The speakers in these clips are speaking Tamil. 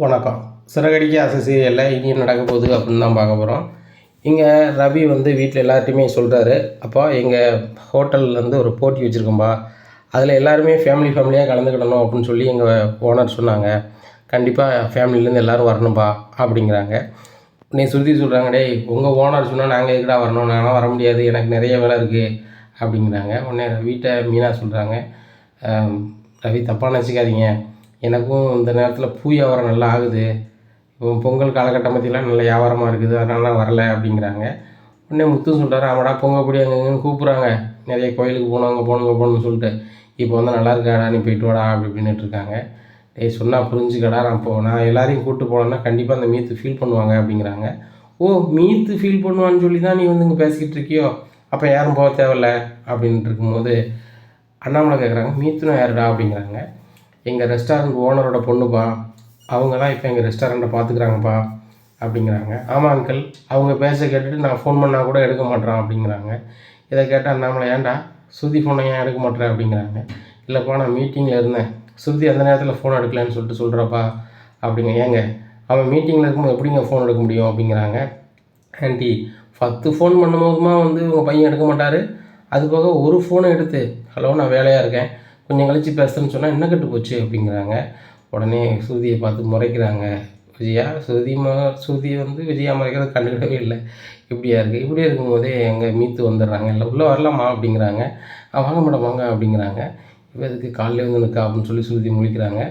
வணக்கம். சிறகடிக்க ஆசை சீரியலில் இனி நடக்க போகுது அப்படின்னு தான் பார்க்க போகிறோம். இங்கே ரவி வந்து வீட்டில் எல்லார்ட்டையுமே சொல்கிறாரு, அப்போ எங்கள் ஹோட்டல்லேருந்து ஒரு போட்டி வச்சுருக்கோம்பா, அதில் எல்லாருமே ஃபேமிலியாக கலந்துக்கிடணும் அப்படின்னு சொல்லி எங்கள் ஓனர் சொன்னாங்க. கண்டிப்பாக ஃபேமிலியிலேருந்து எல்லோரும் வரணும்பா அப்படிங்கிறாங்க. உடனே சுருதி சொல்கிறாங்க, டேய் உங்கள் ஓனர் சொன்னால் நாங்கள் எதுக்குடா வரணும், நானும் வர முடியாது, எனக்கு நிறைய வேலை இருக்குது அப்படிங்கிறாங்க. உடனே ரவிட்ட மீனா சொல்கிறாங்க, ரவி தப்பாக நினச்சிக்காதீங்க, எனக்கும் இந்த நேரத்தில் பூ வியாபாரம் நல்லா ஆகுது, இப்போ பொங்கல் காலகட்டம் பார்த்திங்கன்னா நல்ல வியாபாரமாக இருக்குது, அதனால நான் வரலை அப்படிங்கிறாங்க. உடனே முத்து சொல்கிறாரு, ஆமாடா பொங்கல் கூடி அங்கேன்னு கூப்பிட்றாங்க, நிறைய கோயிலுக்கு போகணும், அங்கே போகணுன்னு சொல்லிட்டு, இப்போ வந்து நல்லா இருக்காடா நீ போயிட்டு வாடா அப்படி அப்படின்ட்டு இருக்காங்க. டேய் சொன்னால் புரிஞ்சுக்கடா, நான் எல்லாரையும் கூப்பிட்டு போனேன்னா கண்டிப்பாக அந்த மீத்து ஃபீல் பண்ணுவாங்க அப்படிங்கிறாங்க. ஓ மீத்து ஃபீல் பண்ணுவான்னு சொல்லி தான் நீ வந்து இங்கே பேசிக்கிட்டு இருக்கியோ, அப்போ யாரும் போக தேவையில்ல அப்படின்ட்டு இருக்கும்போது அண்ணாமலை கேட்குறாங்க, மீத்துனா யாருடா அப்படிங்கிறாங்க. எங்கள் ரெஸ்டாரண்ட் ஓனரோட பொண்ணுப்பா, அவங்க தான் இப்போ எங்கள் ரெஸ்டாரண்ட்டை பார்த்துக்குறாங்கப்பா அப்படிங்கிறாங்க. ஆமாம் அங்கிள், அவங்க பேச கேட்டுட்டு நான் ஃபோன் பண்ணால் கூட எடுக்க மாட்டேறான் அப்படிங்கிறாங்க. இதை கேட்டால் அண்ணாமலை, ஏன்டா ஸ்ருதி ஃபோனை ஏன் எடுக்க மாட்டேறேன் அப்படிங்கிறாங்க. இல்லைப்பா நான் மீட்டிங்கில் இருந்தேன், ஸ்ருதி அந்த நேரத்தில் ஃபோன் எடுக்கலன்னு சொல்லிட்டு சொல்கிறப்பா அப்படிங்க. ஏங்க அவன் மீட்டிங்கில் இருக்கும்போது எப்படிங்க ஃபோன் எடுக்க முடியும் அப்படிங்கிறாங்க. ஆண்டி 10 ஃபோன் பண்ணும்போதுமா வந்து உங்கள் பையன் எடுக்க மாட்டார், அது போக ஒரு ஃபோனை எடுத்து ஹலோ நான் வேலையாக இருக்கேன் கொஞ்சம் கழித்து பேசுகிறேன்னு சொன்னால் என்ன கெட்டு போச்சு அப்படிங்கிறாங்க. உடனே ஸ்ருதியை பார்த்து முறைக்கிறாங்க விஜயா. ஸ்ருதி வந்து விஜயா முறைக்கிறது கண்டுக்கிடவே இல்லை. இப்படியா இருக்குது. இப்படி இருக்கும்போதே எங்கள் மீத்து வந்துடுறாங்க, இல்லை உள்ளே வரலாமா அப்படிங்கிறாங்க. வாங்க மேடம் வாங்க அப்படிங்கிறாங்க. இப்போ இதுக்கு காலையில் வந்து நிற்கா அப்படின்னு சொல்லி ஸ்ருதி முழிக்கிறாங்க.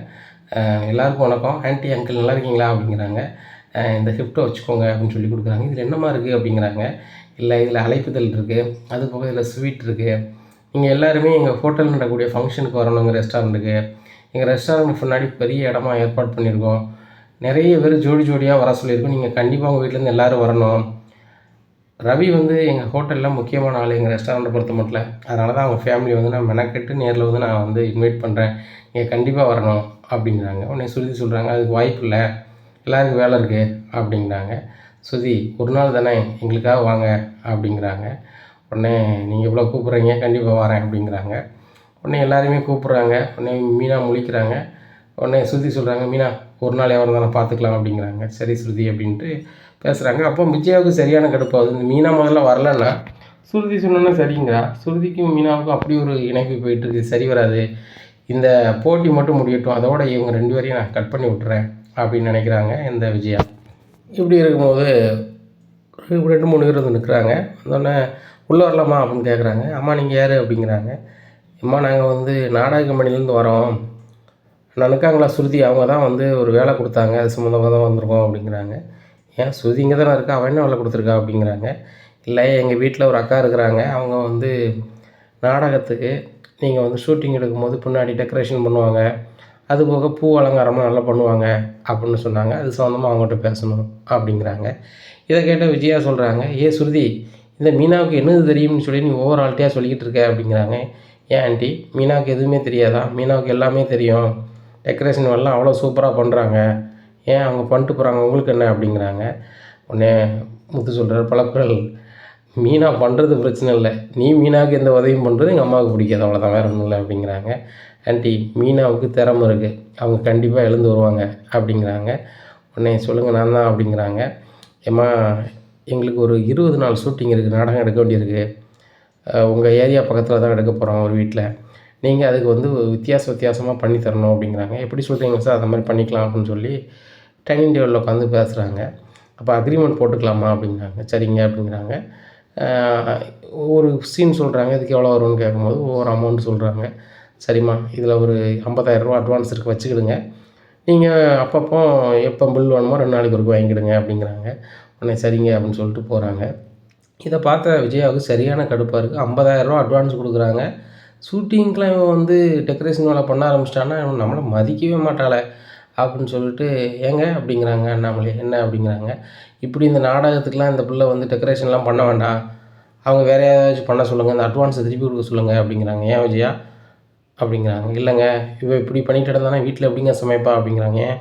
எல்லாருக்கும் வணக்கம், ஆன்ட்டி அங்கிள் நல்லா இருக்கீங்களா அப்படிங்கிறாங்க. இந்த கிஃப்ட்டை வச்சுக்கோங்க அப்படின்னு சொல்லி கொடுக்குறாங்க. இதில் என்னமா இருக்குது அப்படிங்கிறாங்க. இல்லை இதில் அழைப்புதல் இருக்குது, அது போக இதில் ஸ்வீட் இருக்குது, நீங்கள் எல்லாருமே எங்கள் ஹோட்டலில் நடக்கக்கூடிய ஃபங்க்ஷனுக்கு வரணும், எங்கள் ரெஸ்டாரண்ட்டுக்கு. எங்கள் ரெஸ்டாரண்ட் முன்னாடி பெரிய இடமா ஏற்பாடு பண்ணியிருக்கோம், நிறைய பேர் ஜோடி ஜோடியாக வர சொல்லியிருக்கோம், நீங்கள் கண்டிப்பாக உங்கள் வீட்டிலேருந்து எல்லோரும் வரணும். ரவி வந்து எங்கள் ஹோட்டலில் முக்கியமான ஆள் எங்கள் ரெஸ்டாரண்ட்டை பொறுத்த மட்டும், அதனால தான் அவங்க ஃபேமிலி வந்து நான் மெனக்கெட்டு நேரில் வந்து நான் வந்து இன்வைட் பண்ணுறேன், நீங்கள் கண்டிப்பாக வரணும் அப்படிங்கிறாங்க. உடனே ஸ்ருதி சொல்கிறாங்க, அதுக்கு வாய்ப்பு இல்லை, எல்லாருக்கும் வேலை இருக்குது அப்படிங்கிறாங்க. ஸ்ருதி ஒரு நாள் தானே எங்களுக்காக வாங்க அப்படிங்கிறாங்க. உடனே நீங்கள் இவ்வளோ கூப்பிட்றீங்க, கண்டிப்பாக வரேன் அப்படிங்கிறாங்க. உடனே எல்லாருமே கூப்பிட்றாங்க. உடனே மீனா முழிக்கிறாங்க. உடனே ஸ்ருதி சொல்கிறாங்க, மீனா ஒரு நாள் எவரும் தானே பார்த்துக்கலாம் அப்படிங்கிறாங்க. சரி ஸ்ருதி அப்படின்ட்டு பேசுகிறாங்க. அப்போ விஜயாவுக்கு சரியான கடுப்பாகுது. இந்த மீனா முதல்ல வரலன்னா ஸ்ருதி சொன்னோன்னா சரிங்கிறா. ஸ்ருதிக்கும் மீனாவுக்கும் அப்படி ஒரு இணைப்பு போயிட்டுருக்கு, சரி வராது, இந்த போட்டி மட்டும் முடியட்டும், அதோட இவங்க 2 பேரையும் நான் கட் பண்ணி விட்டுறேன் அப்படின்னு நினைக்கிறாங்க இந்த விஜயா. இப்படி இருக்கும்போது 2-3 பேர் வந்து நிற்கிறாங்க. அதோடனே உள்ளே வரலாமா அப்படின்னு கேட்குறாங்க. அம்மா நீங்கள் யார் அப்படிங்கிறாங்க. அம்மா நாங்கள் வந்து நாடக கம்பெனிலேருந்து வரோம், நான் இருக்காங்களா ஸ்ருதி, அவங்க தான் வந்து ஒரு வேலை கொடுத்தாங்க, அது சம்மந்தமாக தான் வந்திருக்கோம் அப்படிங்கிறாங்க. ஏன் ஸ்ருதி இங்கே தானே இருக்கா, அவன் என்ன வேலை கொடுத்துருக்கா அப்படிங்கிறாங்க. இல்லை எங்கள் வீட்டில் ஒரு அக்கா இருக்கிறாங்க, அவங்க வந்து நாடகத்துக்கு நீங்கள் வந்து ஷூட்டிங் எடுக்கும்போது பின்னாடி டெக்கரேஷன் பண்ணுவாங்க, அதுபோக பூ அலங்காரமாக நல்லா பண்ணுவாங்க அப்படின்னு சொன்னாங்க, அது சம்மந்தமாக அவங்ககிட்ட பேசணும் அப்படிங்கிறாங்க. இதை கேட்ட விஜயா சொல்கிறாங்க, ஸ்ருதி இந்த மீனாவுக்கு என்னது தெரியும்னு சொல்லி நீ ஓவர் ஆல்ட்டியாக சொல்லிக்கிட்டு இருக்க அப்படிங்கிறாங்க. ஏன் ஆண்டி மீனாவுக்கு எதுவுமே தெரியாதா, மீனாவுக்கு எல்லாமே தெரியும், டெக்கரேஷன் எல்லாம் அவ்வளோ சூப்பராக பண்ணுறாங்க, ஏன் அவங்க பண்ணிட்டு போகிறாங்க உங்களுக்கு என்ன அப்படிங்கிறாங்க. உடனே முத்து சொல்கிறார், பழக்குறல் மீனா பண்ணுறது பிரச்சனை இல்லை, நீ மீனாவுக்கு எந்த உதவியும் பண்ணுறது எங்கள் அம்மாவுக்கு பிடிக்காது, அவ்வளோதான், வேறு ஒன்றும் இல்லை அப்படிங்கிறாங்க. ஆண்டி மீனாவுக்கு திறமை இருக்குது, அவங்க கண்டிப்பாக எழுந்து வருவாங்க அப்படிங்கிறாங்க. உடனே சொல்லுங்கள் நான் தான் அப்படிங்கிறாங்க. ஏம்மா எங்களுக்கு ஒரு 20 நாள் ஷூட்டிங் இருக்குது, நாடகம் எடுக்க வேண்டியிருக்கு, உங்கள் ஏரியா பக்கத்தில் தான் எடுக்க போகிறோம் ஒரு வீட்டில், நீங்கள் அதுக்கு வந்து வித்தியாசமாக பண்ணி தரணும் அப்படிங்கிறாங்க. எப்படி சொல்கிறீங்க சார், அந்த மாதிரி பண்ணிக்கலாம் அப்படின்னு சொல்லி டைனிங் டேபிளில் உட்காந்து பேசுகிறாங்க. அப்போ அக்ரிமெண்ட் போட்டுக்கலாமா அப்படிங்கிறாங்க. சரிங்க அப்படிங்கிறாங்க. ஒரு சீன் சொல்கிறாங்க, இதுக்கு எவ்வளோ வரும்னு கேட்கும்போது ஒவ்வொரு அமௌண்ட் சொல்கிறாங்க. சரிம்மா இதில் ஒரு 50,000 ரூபா அட்வான்ஸ் இருக்குது, வச்சுக்கிடுங்க, நீங்கள் அப்பப்போ எப்போ பில் வேணுமோ 2 நாளைக்கு ஒருக்க வாங்கிக்கிடுங்க அப்படிங்கிறாங்க. உடனே சரிங்க அப்படின்னு சொல்லிட்டு போகிறாங்க. இதை பார்த்த விஜயாவுக்கு சரியான கடுப்பாக இருக்குது. 50,000 ரூபா அட்வான்ஸ் கொடுக்குறாங்க, ஷூட்டிங்க்கெலாம் இவன் வந்து டெக்கரேஷன் வேலை பண்ண ஆரம்பிச்சிட்டான்னா இவன் நம்மளை மதிக்கவே மாட்டாளே அப்படின்னு சொல்லிட்டு, ஏங்க அப்படிங்கிறாங்க அண்ணாமலை. என்ன அப்படிங்கிறாங்க. இப்படி இந்த நாடகத்துக்கெலாம் இந்த பிள்ளை வந்து டெக்கரேஷன்லாம் பண்ண வேண்டாம், அவங்க வேறு ஏதாச்சும் பண்ண சொல்லுங்கள், இந்த அட்வான்ஸை திருப்பி கொடுக்க சொல்லுங்கள் அப்படிங்கிறாங்க. ஏன் விஜயா அப்படிங்கிறாங்க. இல்லைங்க இவன் இப்படி பண்ணிட்டு இருந்தானா வீட்டில் எப்படிங்க சமைப்பா அப்படிங்கிறாங்க. ஏன்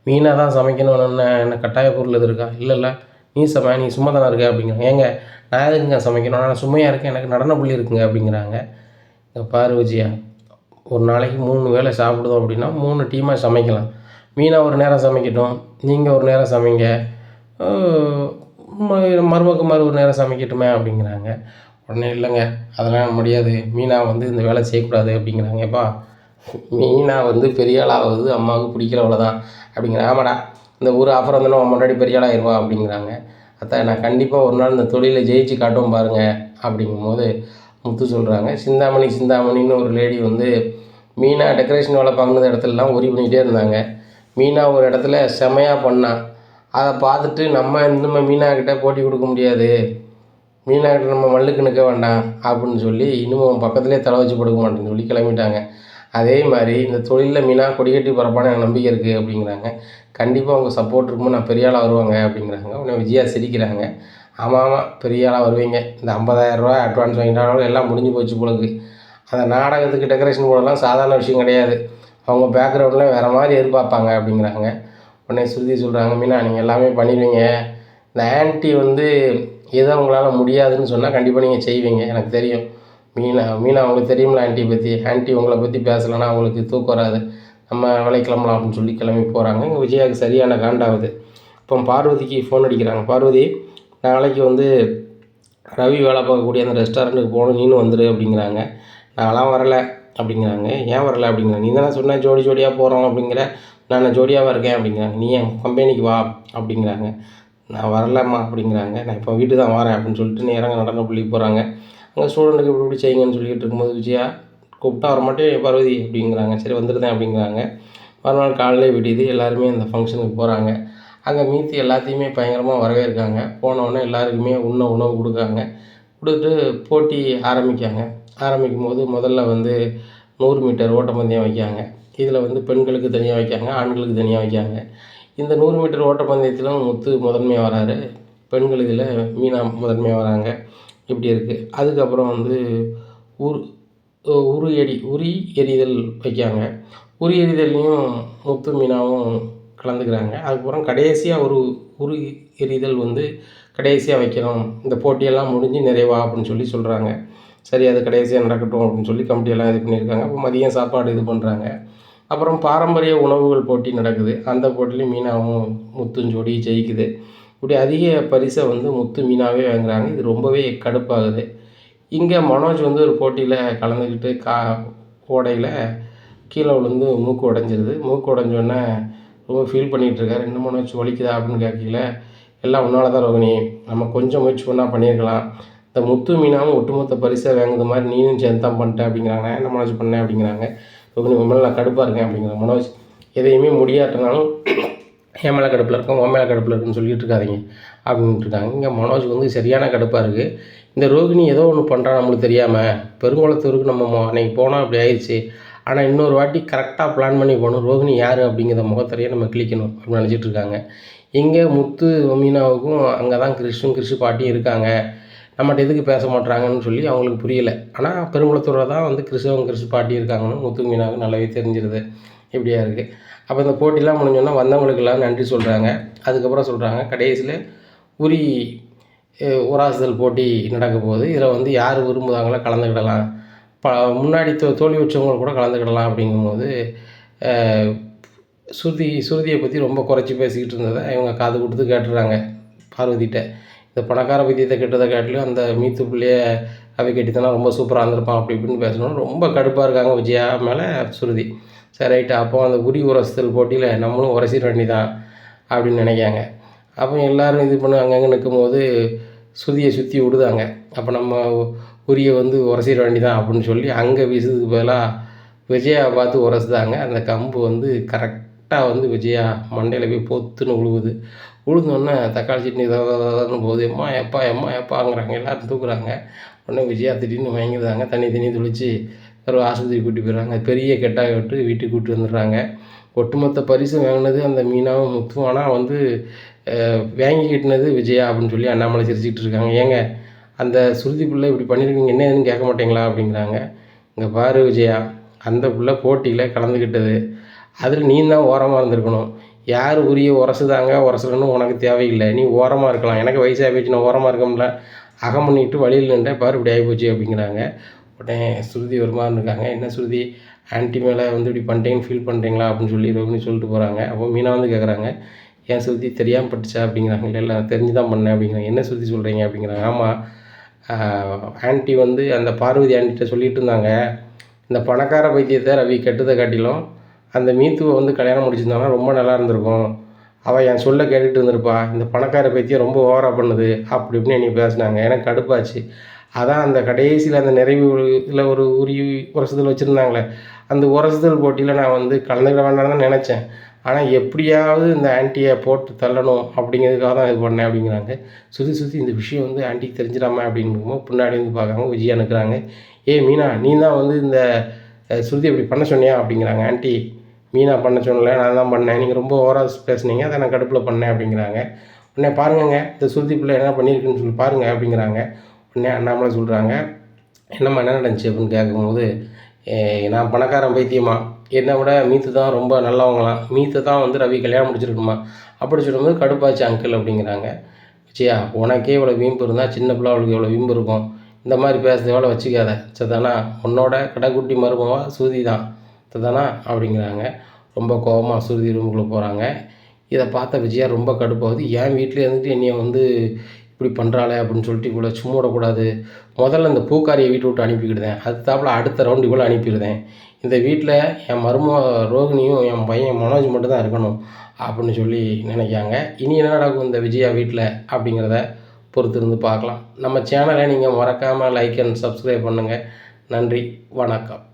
மீனாக தான் சமைக்கணும்னு என்ன கட்டாய பொருள் எது இருக்கா, இல்லை நீ நீ சும்மா தானே இருக்க அப்படிங்கிறாங்க. ஏங்க நான் எதுக்குங்க சமைக்கணும், நான் சும்மையாக இருக்கேன், எனக்கு நடன புள்ளி இருக்குங்க அப்படிங்கிறாங்க. பாரு விஜயா, ஒரு நாளைக்கு 3 வேளை சாப்பிடுதோம் அப்படின்னா 3 டீமாக சமைக்கலாம், மீனா ஒரு நேரம் சமைக்கட்டும், நீங்கள் ஒரு நேரம் சமைங்க, மருமக ஒரு நேரம் சமைக்கட்டுமே அப்படிங்கிறாங்க. உடனே இல்லைங்க அதெல்லாம் முடியாது, மீனா வந்து இந்த வேலை செய்யக்கூடாது அப்படிங்கிறாங்க. எப்பா மீனா வந்து பெரிய ஆளாவது அம்மாவுக்கு பிடிக்கல அவ்வளோதான் அப்படிங்கிறேன். ஆமாடா இந்த ஊர் ஆஃபர் வந்தோன்னா உன் முன்னாடி பெரிய ஆளாகிடுவா அப்படிங்கிறாங்க. அத்தை நான் கண்டிப்பாக ஒரு நாள் இந்த தொழிலை ஜெயிச்சு காட்டுவோம் பாருங்கள் அப்படிங்கும்போது முத்து சொல்கிறாங்க. சிந்தாமணின்னு ஒரு லேடி வந்து மீனா டெக்கரேஷன் வேலை பார்க்குற இடத்துலலாம் உரி பண்ணிகிட்டே இருந்தாங்க. மீனா ஒரு இடத்துல செமையாக பண்ணான். அதை பார்த்துட்டு நம்ம இன்னும் மீனாக்கிட்ட போட்டி கொடுக்க முடியாது, மீனாக்கிட்ட நம்ம மல்லுக்கு நிற்க வேண்டாம் அப்படின்னு சொல்லி இன்னும் பக்கத்துலேயே தலை வச்சு படுக்க மாட்டேன்னு சொல்லி கிளம்பிட்டாங்க. அதே மாதிரி இந்த தொழிலில் மீனா கொடிகட்டி பரப்பான எனக்கு நம்பிக்கை இருக்குது அப்படிங்கிறாங்க. கண்டிப்பாக உங்கள் சப்போர்ட் இருக்கும்போது நான் பெரிய ஆளாக வருவாங்க அப்படிங்கிறாங்க. உடனே விஜயா சிரிக்கிறாங்க. ஆமாம் பெரிய ஆளாக வருவீங்க, இந்த 50,000 அட்வான்ஸ் வாங்கிட்டாலும் எல்லாம் முடிஞ்சு போச்சு போலக்கு. அந்த நாடகத்துக்கு டெக்கரேஷன் போடலாம் சாதாரண விஷயம் கிடையாது, அவங்க பேக்ரவுண்டில் வேறு மாதிரி எதிர்பார்ப்பாங்க அப்படிங்கிறாங்க. உடனே ஸ்ருதி சொல்கிறாங்க, மீனா நீங்கள் எல்லாமே பண்ணிடுவீங்க, இந்த ஆன்ட்டி வந்து எதோ உங்களால் முடியாதுன்னு சொன்னால் கண்டிப்பாக நீங்கள் செய்வீங்க எனக்கு தெரியும். மீனா அவங்களுக்கு தெரியுமில்ல ஆன்ட்டியை பற்றி, ஆன்ட்டி உங்களை பற்றி பேசலைன்னா அவங்களுக்கு தூக்கம் வராது, நம்ம வேலைக்கு கிளம்பலாம் அப்படின்னு சொல்லி கிளம்பி போகிறாங்க. இங்கே விஜயாவுக்கு சரியான காண்டாகுது. இப்போ பார்வதிக்கு ஃபோன் அடிக்கிறாங்க. பார்வதி நாளைக்கு வந்து ரவி வேலை பார்க்கக்கூடிய அந்த ரெஸ்டாரண்ட்டுக்கு போகணும், நீனும் வந்துடு அப்படிங்கிறாங்க. நான்லாம் வரலை அப்படிங்கிறாங்க. ஏன் வரலை அப்படிங்கிறாங்க. நீ தானே சொன்ன ஜோடி ஜோடியாக போகிறோம் அப்படிங்கிற, நான் ஜோடியாவாக இருக்கேன் அப்படிங்கிறாங்க. நீ என் கம்பெனிக்கு வா அப்படிங்கிறாங்க. நான் வரலம்மா அப்படிங்கிறாங்க. நான் இப்போ வீட்டு தான் வரேன் அப்படின்னு சொல்லிட்டு நேராக நடன பள்ளிக்கு போகிறாங்க. அங்கே ஸ்டூடெண்ட்டுக்கு இப்படி இப்படி செய்யுங்கன்னு சொல்லிகிட்டு இருக்கும்போது விஜயா கூப்பிட்டா வர மாட்டேன் பார்வதி அப்படிங்கிறாங்க. சரி வந்துடுதேன் அப்படிங்கிறாங்க. மறுநாள் காலையிலே விடியுது, எல்லாருமே அந்த ஃபங்க்ஷனுக்கு போகிறாங்க. அங்கே மீத்தி எல்லாத்தையுமே பயங்கரமாக வரவேற்காங்க. போனவுடனே எல்லாருக்குமே உணவு கொடுக்காங்க. கொடுத்துட்டு போட்டி ஆரம்பிக்கும் போது முதல்ல வந்து 100 மீட்டர் ஓட்டப்பந்தயம் வைக்காங்க. இதில் வந்து பெண்களுக்கு தனியாக வைக்காங்க, ஆண்களுக்கு தனியாக வைக்காங்க. இந்த 100 மீட்டர் ஓட்டப்பந்தயத்தில் முத்து முதன்மையாக வராரு, பெண்கள் இதில் மீனா முதன்மையாக வராங்க. இப்படி இருக்குது. அதுக்கப்புறம் வந்து உரி எறிதல் வைக்காங்க. உரி எறிதல்லையும் முத்து மீனாவும் கலந்துக்கிறாங்க. அதுக்கப்புறம் கடைசியாக உரி எறிதல் வந்து கடைசியாக வைக்கணும், இந்த போட்டியெல்லாம் முடிஞ்சு நிறைவா அப்படின்னு சொல்லி சொல்கிறாங்க. சரி அது கடைசியாக நடக்கட்டும் அப்படின்னு சொல்லி கமிட்டியெல்லாம் இது பண்ணியிருக்காங்க. அப்போ மதியம் சாப்பாடு இது பண்ணுறாங்க. அப்புறம் பாரம்பரிய உணவுகள் போட்டி நடக்குது. அந்த போட்டிலையும் மீனாவும் முத்தும் ஜோடி ஜெயிக்குது. இப்படி அதிக பரிசை வந்து முத்து மீனாவே வாங்குறாங்க. இது ரொம்பவே கடுப்பாகுது. இங்கே மனோஜ் வந்து ஒரு போட்டியில் கலந்துக்கிட்டு ஓடையில் கீழே விழுந்து மூக்கு உடைஞ்சிருது. மூக்கு உடைஞ்சோடனே ரொம்ப ஃபீல் பண்ணிகிட்ருக்காரு. என்ன மனோஜ் வலிக்குதா அப்படின்னு கேட்கல, எல்லாம் உன்னால தான் ரோகிணி, நம்ம கொஞ்சம் முயற்சி பண்ணால் பண்ணியிருக்கலாம், இந்த முத்து மீனாவும் ஒட்டுமொத்த பரிசை வாங்குற மாதிரி நீனும் சேர்ந்து தான் பண்ணிட்டேன் அப்படிங்கிறாங்க. என்ன மனோஜ் பண்ணேன் அப்படிங்கிறாங்க. ரோகிணி உன் மேலே நான் கடுப்பாக இருக்கேன் அப்படிங்கிறாங்க. மனோஜ் எதையுமே முடியாட்டினாலும் என் மேலே கடுப்பில் இருக்கும், உன் மேலே கடுப்பில் இருக்குன்னு சொல்லிட்டு இருக்காதிங்க அப்படின்ட்டு இருக்காங்க. இங்கே மனோஜ் வந்து சரியான கடுப்பாக இருக்குது. இந்த ரோகிணி ஏதோ ஒன்று பண்ணுறா நம்மளுக்கு தெரியாமல், பெருங்குளத்தூருக்கு நம்ம அன்றைக்கி போனால் அப்படி ஆயிடுச்சு, ஆனால் இன்னொரு வாட்டி கரெக்டாக பிளான் பண்ணி போகணும், ரோகிணி யார் அப்படிங்கிற முகத்திரையே நம்ம கிளிக்கணும் அப்படின்னு நினச்சிட்டு இருக்காங்க. இங்கே முத்து மீனாவுக்கும் அங்கே தான் கிறிஷ் பாட்டியும் இருக்காங்க, நம்மகிட்ட எதுக்கு பேச மாட்றாங்கன்னு சொல்லி அவங்களுக்கு புரியலை. ஆனால் பெருங்குளத்தூரில் தான் வந்து கிறிஷ் பாட்டி இருக்காங்கன்னு முத்து மீனாவுக்கு நல்லாவே தெரிஞ்சிருது. இப்படியா இருக்குது. அப்போ இந்த போட்டிலாம் முடிஞ்சோன்னா வந்தவங்களுக்கெல்லாம் நன்றி சொல்கிறாங்க. அதுக்கப்புறம் சொல்கிறாங்க கடைசியில் உரி உராசுதல் போட்டி நடக்க போகுது, இதில் வந்து யார் விரும்புகிறாங்களோ கலந்துக்கிடலாம், முன்னாடி தோல்வி வச்சவங்க கூட கலந்துக்கிடலாம் அப்படிங்கும்போது சுருதியை பற்றி ரொம்ப குறைச்சி பேசிக்கிட்டு இருந்ததை இவங்க காது கொடுத்து கேட்டுடுறாங்க பார்வதிகிட்ட. இந்த பணக்கார பத்தியத்தை கெட்டதை காட்டிலும் அந்த மீத்து பிள்ளைய அவை கட்டித்தானா ரொம்ப சூப்பராக இருந்திருப்பான் அப்படி இப்படின்னு பேசணும். ரொம்ப கடுப்பாக இருக்காங்க விஜயா மேலே சுருதி. சரி ரைட்டு, அப்போ அந்த உரி உரசுதல் போட்டியில் நம்மளும் உரசிட வேண்டிதான் அப்படின்னு நினைக்காங்க. அப்போ எல்லோரும் இது பண்ணி அங்கங்கே நிற்கும்போது சுருதியை சுற்றி விடுதாங்க. அப்போ நம்ம உரியை வந்து உரசிட வேண்டிதான் அப்படின்னு சொல்லி அங்கே வீசுறதுக்கு பதிலாக விஜயாவை பார்த்து உரசுதாங்க. அந்த கம்பு வந்து கரெக்டாக வந்து விஜயா மண்டையில் போய் பொத்துன்னு உழுந்தோடனே தக்காளி சட்னி ஏதாவது போகுது, எப்பாங்கிறாங்க, எல்லோரும் தூக்குறாங்க. உடனே விஜயா திடீர்னு வாங்கிடுறாங்க, தண்ணி தெளித்து ஒரு ஆஸ்பத்திரி கூட்டி போயிடுறாங்க. பெரிய கெட்டாக விட்டு வீட்டுக்கு கூட்டி வந்துடுறாங்க. ஒட்டுமொத்த பரிசு வாங்கினது அந்த மீனாவும் முத்தும், ஆனால் வந்து வாங்கி கட்டினது விஜயா அப்படின்னு சொல்லி அண்ணாமலை சிரிச்சிக்கிட்டு இருக்காங்க. ஏங்க அந்த சுருதி பிள்ளை இப்படி பண்ணியிருக்கீங்க, என்ன எதுன்னு கேட்க மாட்டீங்களா அப்படிங்கிறாங்க. இங்கே பாரு விஜயா, அந்த பிள்ளை போட்டியில் கலந்துக்கிட்டது, அதில் நீ தான் ஓரமாக இருந்திருக்கணும். யார் உரிய உரசலன்னு உனக்கு தேவையில்லை, நீ ஓரமாக இருக்கலாம். எனக்கு வயசாக போயிடுச்சு, நான் ஓரமாக இருக்கோம்ல, அகம் பண்ணிட்டு வழியில் நின்றேன் பாரு இப்படி ஆகிப்போச்சு அப்படிங்கிறாங்க. உடனே ஸ்ருதி ஒரு மாதிரி இருக்காங்க. என்ன ஸ்ருதி ஆன்ட்டி மேலே வந்து இப்படி பண்ணிட்டீங்கன்னு ஃபீல் பண்ணுறீங்களா அப்படின்னு சொல்லி ரோகிணி சொல்லிட்டு போகிறாங்க. அப்போ மீனா வந்து கேட்குறாங்க, ஏன் ஸ்ருதி தெரியாமல் பட்டுச்சா அப்படிங்கிறாங்க. இல்லை இல்லை தெரிஞ்சு தான் பண்ணேன் அப்படிங்கிறாங்க. என்ன ஸ்ருதி சொல்கிறீங்க அப்படிங்கிறாங்க. ஆமாம், ஆன்ட்டி வந்து அந்த பார்வதி ஆன்ட்டிகிட்ட சொல்லிட்டு இருந்தாங்க, இந்த பணக்கார பைத்தியத்தை ரவி கெட்டதை காட்டிலும் அந்த மீத்துவை வந்து கல்யாணம் முடிச்சிருந்தாங்கன்னா ரொம்ப நல்லா இருந்திருக்கும். அவள் என் சொல்ல கேட்டுட்டு இருந்திருப்பா. இந்த பணக்கார பைத்தியம் ரொம்ப ஓவராக பண்ணுது அப்படி இப்படின்னு என்னை பேசினாங்க. எனக்கு கடுப்பாச்சு. அதான் அந்த கடைசியில் அந்த நிறைவு இதில் ஒரு உரசுதல் வச்சுருந்தாங்களே, அந்த உரசுதல் போட்டியில் நான் வந்து கலந்துக்கிட வேண்டாம்னு தான் நினச்சேன். ஆனால் எப்படியாவது இந்த ஆன்ட்டியை போட்டு தள்ளணும் அப்படிங்கிறதுக்காக தான் இது பண்ணேன் அப்படிங்கிறாங்க. சுற்றி சுற்றி இந்த விஷயம் வந்து ஆன்ட்டிக்கு தெரிஞ்சிடாம அப்படிங்கும்போது பின்னாடி வந்து பார்க்காங்க. விஜயா நிற்கிறாங்க. மீனா, நீ தான் வந்து இந்த ஸ்ருதி இப்படி பண்ண சொன்னியா அப்படிங்கிறாங்க. ஆன்ட்டி, மீனா பண்ண சொல்லலை, நான் தான் பண்ணேன். நீங்கள் ரொம்ப ஓவராக பேசுனீங்க, அதை நான் கடுப்பில் பண்ணேன் அப்படிங்கிறாங்க. உடனே பாருங்கங்க, இந்த ஸ்ருதி பிள்ளை என்ன பண்ணியிருக்குன்னு சொல்லி பாருங்கள் அப்படிங்கிறாங்க. உடனே அண்ணாமலை சொல்கிறாங்க, என்னம்மா என்ன நடந்துச்சு அப்படின்னு கேட்கும்போது, நான் பணக்காரன் பைத்தியமா, என்னை விட மீத்து தான் ரொம்ப நல்லவங்களாம், மீத்தை தான் வந்து ரவி கல்யாணம் முடிச்சிருக்குமா அப்படி சொல்லும்போது கடுப்பாச்சு அங்கிள் அப்படிங்கிறாங்க. விஜயா, உனக்கே இவ்வளோ வீம்பு இருந்தால் சின்ன பிள்ளை அவளுக்கு எவ்வளோ வீம்பு இருக்கும். இந்த மாதிரி பேசுறதோட வச்சுக்காத சரிதானா, உன்னோட கடைக்குட்டி மருமவா ஸ்ருதி தான் சரிதானா அப்படிங்கிறாங்க. ரொம்ப கோபமாக ஸ்ருதி ரூமுக்குள்ளே போகிறாங்க. இதை பார்த்த விஜயா ரொம்ப கடுப்பாகுது. என் வீட்டில் இருந்துட்டு என்னைய வந்து இப்படி பண்ணுறாளே அப்படின்னு சொல்லிட்டு இவ்வளோ சும்மா விடக்கூடாது. முதல்ல இந்த பூக்காரியை வீட்டை விட்டு அனுப்பிக்கிடுதேன், அதுத்தாப்புல அடுத்த ரவுண்டு இவ்வளோ அனுப்பிடுதேன். இந்த வீட்டில் என் மருமக ரோகிணியும் என் பையன் மனோஜ் மட்டும் தான் இருக்கணும் அப்படின்னு சொல்லி நினைக்காங்க. இனி என்ன நடக்கும் இந்த விஜயா வீட்டில் அப்படிங்கிறத பொறுத்திருந்து பார்க்கலாம். நம்ம சேனலை நீங்கள் மறக்காமல் லைக் அண்ட் சப்ஸ்கிரைப் பண்ணுங்கள். நன்றி, வணக்கம்.